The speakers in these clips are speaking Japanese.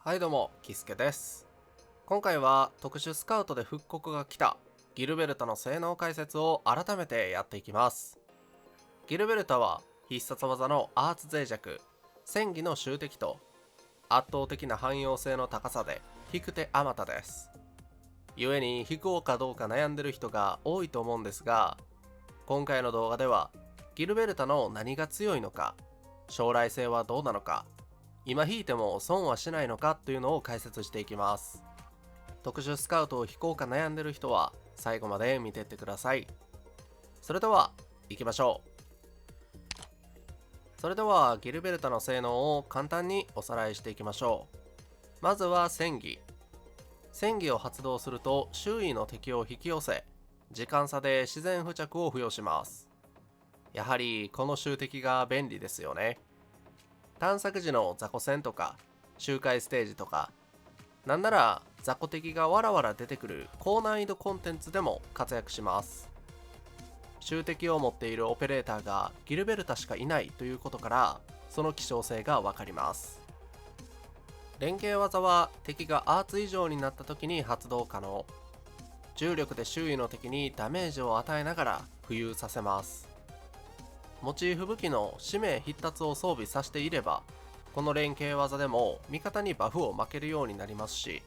はいどうも、キスケです。今回は特殊スカウトで復刻が来たギルベルタの性能解説を改めてやっていきます。ギルベルタは必殺技のアーツ脆弱、戦技の集敵と圧倒的な汎用性の高さで引く手あまたです。故に引こうかどうか悩んでる人が多いと思うんですが、今回の動画ではギルベルタの何が強いのか、将来性はどうなのか、今引いても損はしないのかというのを解説していきます。特殊スカウトを引こうか悩んでる人は最後まで見てってください。それでは行きましょう。それではギルベルタの性能を簡単におさらいしていきましょう。まずは戦技。戦技を発動すると周囲の敵を引き寄せ、時間差で自然付着を付与します。やはりこの集敵が便利ですよね。探索時の雑魚戦とか周回ステージとか、なんなら雑魚敵がわらわら出てくる高難易度コンテンツでも活躍します。集敵を持っているオペレーターがギルベルタしかいないということから、その希少性がわかります。連携技は敵がアーツ以上になった時に発動可能。重力で周囲の敵にダメージを与えながら浮遊させます。モチーフ武器の使命必達を装備させていれば、この連携技でも味方にバフを負けるようになりますし、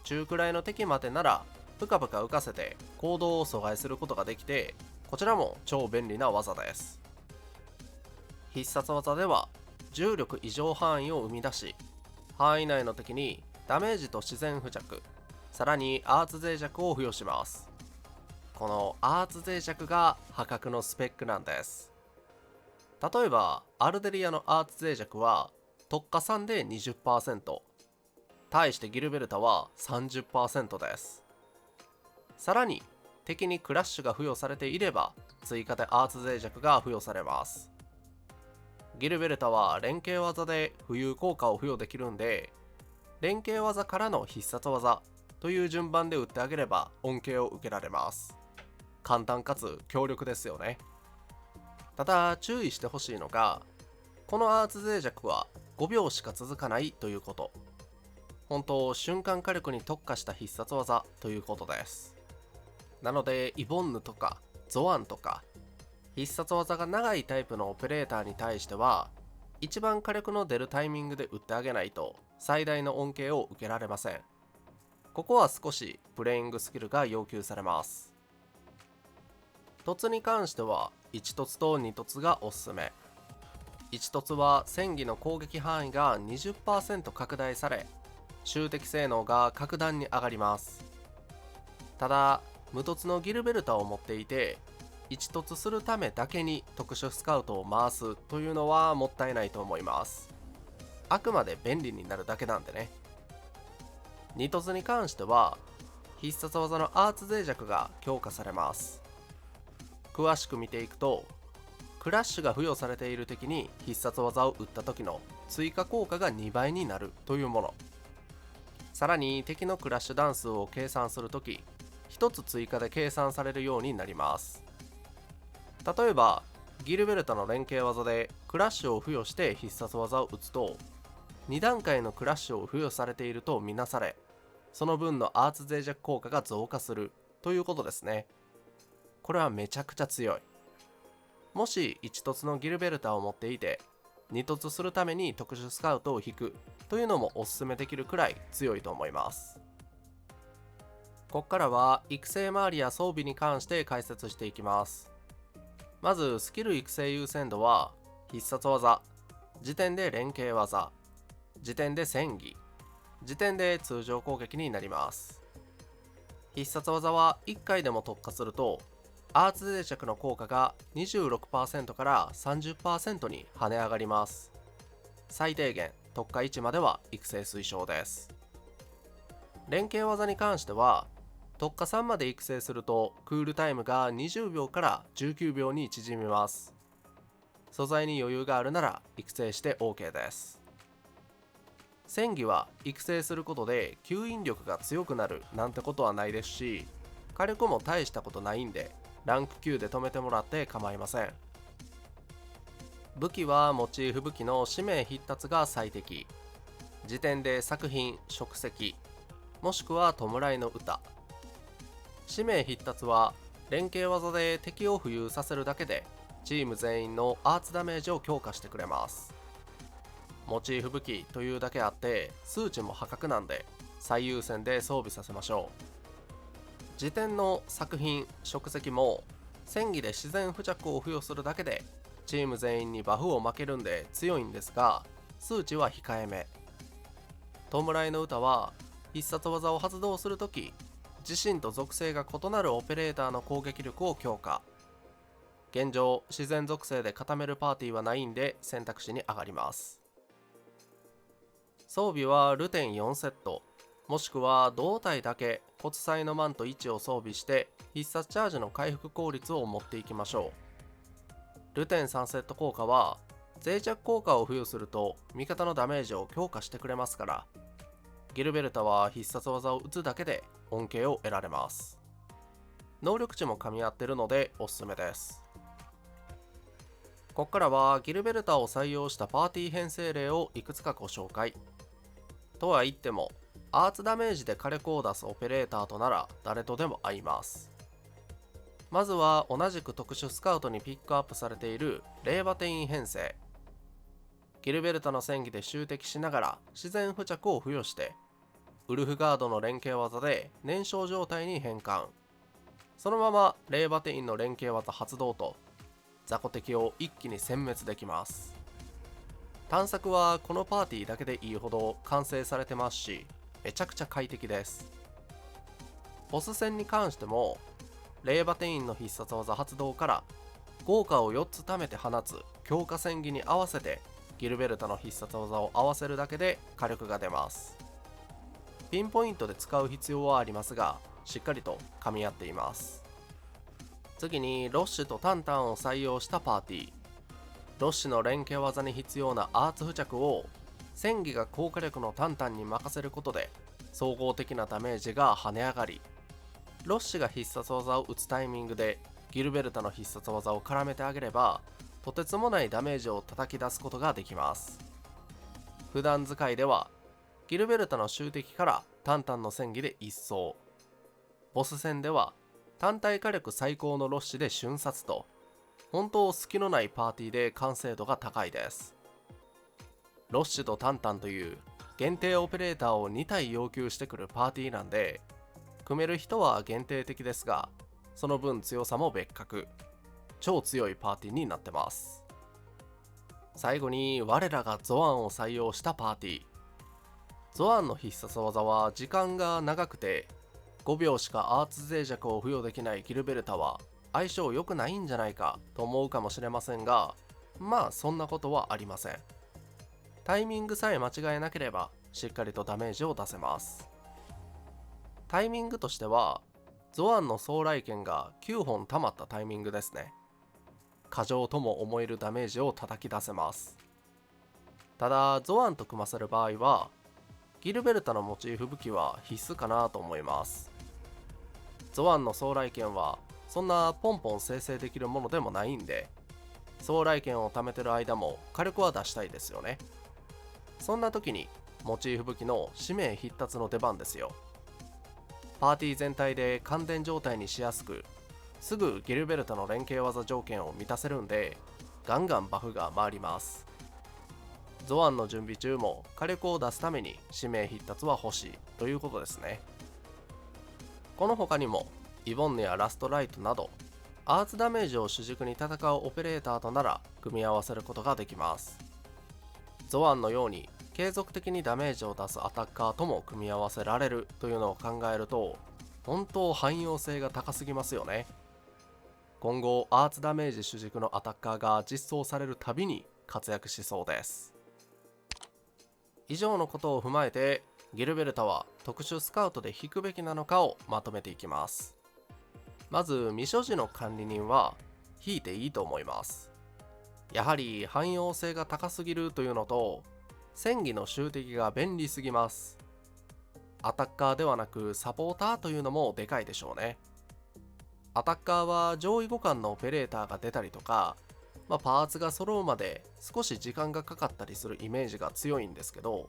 中くらいの敵までならプカプカ浮かせて行動を阻害することができて、こちらも超便利な技です。必殺技では重力異常範囲を生み出し、範囲内の敵にダメージと自然付着、さらにアーツ脆弱を付与します。このアーツ脆弱が破格のスペックなんです。例えばアルデリアのアーツ脆弱は特化3で 20%、 対してギルベルタは 30% です。さらに敵にクラッシュが付与されていれば追加でアーツ脆弱が付与されます。ギルベルタは連携技で浮遊効果を付与できるんで、連携技からの必殺技という順番で打ってあげれば恩恵を受けられます。簡単かつ強力ですよね。ただ注意してほしいのが、このアーツ脆弱は5秒しか続かないということ。本当瞬間火力に特化した必殺技ということです。なのでイボンヌとかゾアンとか必殺技が長いタイプのオペレーターに対しては、一番火力の出るタイミングで打ってあげないと最大の恩恵を受けられません。ここは少しプレイングスキルが要求されます。凸に関しては1凸と2凸がおすすめ。1凸は戦技の攻撃範囲が 20% 拡大され、集敵性能が格段に上がります。ただ無凸のギルベルタを持っていて、1凸するためだけに特殊スカウトを回すというのはもったいないと思います。あくまで便利になるだけなんでね。2凸に関しては必殺技のアーツ脆弱が強化されます。詳しく見ていくと、クラッシュが付与されている敵に必殺技を打った時の追加効果が2倍になるというもの。さらに敵のクラッシュ段数を計算するとき、1つ追加で計算されるようになります。例えばギルベルタの連携技でクラッシュを付与して必殺技を打つと、2段階のクラッシュを付与されているとみなされ、その分のアーツ脆弱効果が増加するということですね。これはめちゃくちゃ強い。もし1凸のギルベルタを持っていて2凸するために特殊スカウトを引くというのもおすすめできるくらい強いと思います。ここからは育成周りや装備に関して解説していきます。まずスキル育成優先度は必殺技、時点で連携技、時点で戦技、時点で通常攻撃になります。必殺技は1回でも特化するとアーツ脆弱の効果が 26% から 30% に跳ね上がります。最低限特化1までは育成推奨です。連携技に関しては特化3まで育成するとクールタイムが20秒から19秒に縮みます。素材に余裕があるなら育成して OK です。戦技は育成することで吸引力が強くなるなんてことはないですし、火力も大したことないんでランク9で止めてもらって構いません。武器はモチーフ武器の使命必達が最適。時点で作品職責もしくは弔いの歌。使命必達は連携技で敵を浮遊させるだけでチーム全員のアーツダメージを強化してくれます。モチーフ武器というだけあって数値も破格なんで最優先で装備させましょう。時点の作品職責も戦技で自然付着を付与するだけでチーム全員にバフを負けるんで強いんですが、数値は控えめ。弔いの歌は必殺技を発動するとき自身と属性が異なるオペレーターの攻撃力を強化。現状自然属性で固めるパーティーはないんで選択肢に上がります。装備はルテン4セットもしくは胴体だけ骨砕のマント1を装備して必殺チャージの回復効率を持っていきましょう。ルテン3セット効果は脆弱効果を付与すると味方のダメージを強化してくれますから、ギルベルタは必殺技を打つだけで恩恵を得られます。能力値も噛み合ってるのでおすすめです。ここからはギルベルタを採用したパーティー編成例をいくつかご紹介。とは言ってもアーツダメージで火力を出すオペレーターとなら誰とでも合います。まずは同じく特殊スカウトにピックアップされているレーバテイン編成。ギルベルタの戦技で襲撃しながら自然付着を付与してウルフガードの連携技で燃焼状態に変換。そのままレーバテインの連携技発動と雑魚敵を一気に殲滅できます。探索はこのパーティーだけでいいほど完成されてますし、めちゃくちゃ快適です。ボス戦に関してもレーバテインの必殺技発動から豪華を4つ貯めて放つ強化戦技に合わせてギルベルタの必殺技を合わせるだけで火力が出ます。ピンポイントで使う必要はありますが、しっかりと噛み合っています。次にロッシュとタンタンを採用したパーティー。ロッシュの連携技に必要なアーツ付着を戦技が高火力のタンタンに任せることで総合的なダメージが跳ね上がり、ロッシュが必殺技を打つタイミングでギルベルタの必殺技を絡めてあげればとてつもないダメージを叩き出すことができます。普段使いではギルベルタの襲撃からタンタンの戦技で一掃、ボス戦では単体火力最高のロッシュで瞬殺と本当隙のないパーティーで完成度が高いです。ロッシュとタンタンという限定オペレーターを2体要求してくるパーティーなんで、組める人は限定的ですがその分強さも別格、超強いパーティーになってます。最後に我らがゾアンを採用したパーティー。ゾアンの必殺技は時間が長くて5秒しかアーツ脆弱を付与できないギルベルタは相性良くないんじゃないかと思うかもしれませんが、まあそんなことはありません。タイミングさえ間違えなければしっかりとダメージを出せます。タイミングとしてはゾアンの総来剣が9本溜まったタイミングですね。過剰とも思えるダメージを叩き出せます。ただゾアンと組ませる場合はギルベルタのモチーフ武器は必須かなと思います。ゾアンの総来剣はそんなポンポン生成できるものでもないんで、総来剣を貯めてる間も火力は出したいですよね。そんな時にモチーフ武器の使命必達の出番ですよ。パーティー全体で感電状態にしやすく、すぐギルベルタの連携技条件を満たせるんでガンガンバフが回ります。ゾアンの準備中も火力を出すために使命必達は欲しいということですね。この他にもイボンヌやラストライトなどアーツダメージを主軸に戦うオペレーターとなら組み合わせることができます。ゾアンのように継続的にダメージを出すアタッカーとも組み合わせられるというのを考えると本当汎用性が高すぎますよね。今後アーツダメージ主軸のアタッカーが実装されるたびに活躍しそうです。以上のことを踏まえてギルベルタは特殊スカウトで引くべきなのかをまとめていきます。まず未所持の管理人は引いていいと思います。やはり汎用性が高すぎるというのと戦技の襲撃が便利すぎます。アタッカーではなくサポーターというのもでかいでしょうね。アタッカーは上位互換のオペレーターが出たりとか、パーツが揃うまで少し時間がかかったりするイメージが強いんですけど、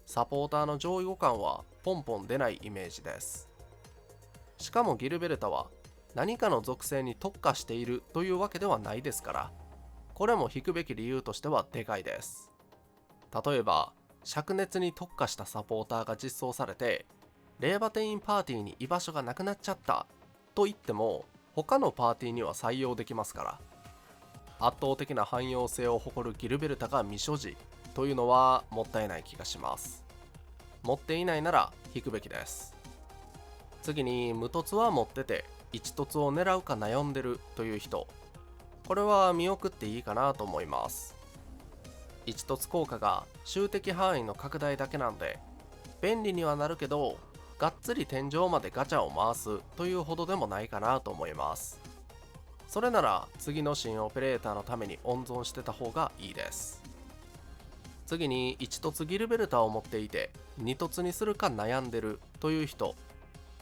サポーターの上位互換はポンポン出ないイメージです。しかもギルベルタは何かの属性に特化しているというわけではないですから、これも引くべき理由としてはでかいです。例えば灼熱に特化したサポーターが実装されて、令和店員パーティーに居場所がなくなっちゃったと言っても他のパーティーには採用できますから、圧倒的な汎用性を誇るギルベルタが未所持というのはもったいない気がします。持っていないなら引くべきです。次に無凸は持ってて一凸を狙うか悩んでるという人、これは見送っていいかなと思います。一凸効果が集的範囲の拡大だけなんで便利にはなるけど、がっつり天井までガチャを回すというほどでもないかなと思います。それなら次の新オペレーターのために温存してた方がいいです。次に1凸ギルベルタを持っていて2凸にするか悩んでるという人、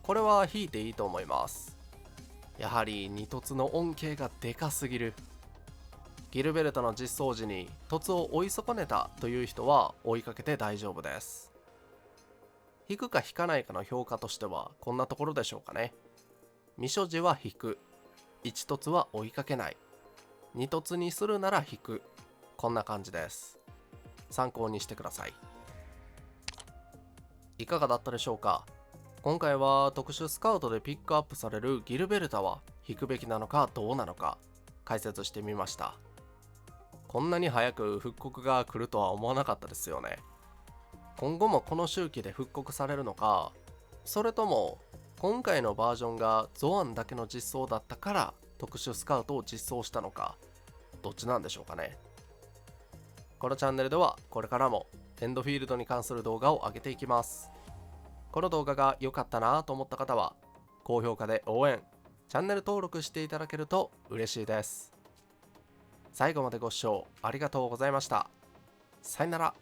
これは引いていいと思います。やはり2凸の恩恵がでかすぎる。ギルベルタの実装時に凸を追い損ねたという人は追いかけて大丈夫です。引くか引かないかの評価としてはこんなところでしょうかね。未所持は引く、1凸は追いかけない、2凸にするなら引く、こんな感じです。参考にしてください。いかがだったでしょうか。今回は特殊スカウトでピックアップされるギルベルタは引くべきなのかどうなのか解説してみました。こんなに早く復刻が来るとは思わなかったですよね。今後もこの周期で復刻されるのか、それとも今回のバージョンがゾアンだけの実装だったから特殊スカウトを実装したのか、どっちなんでしょうかね。このチャンネルではこれからもエンドフィールドに関する動画を上げていきます。この動画が良かったなと思った方は高評価で応援、チャンネル登録していただけると嬉しいです。最後までご視聴ありがとうございました。さよなら。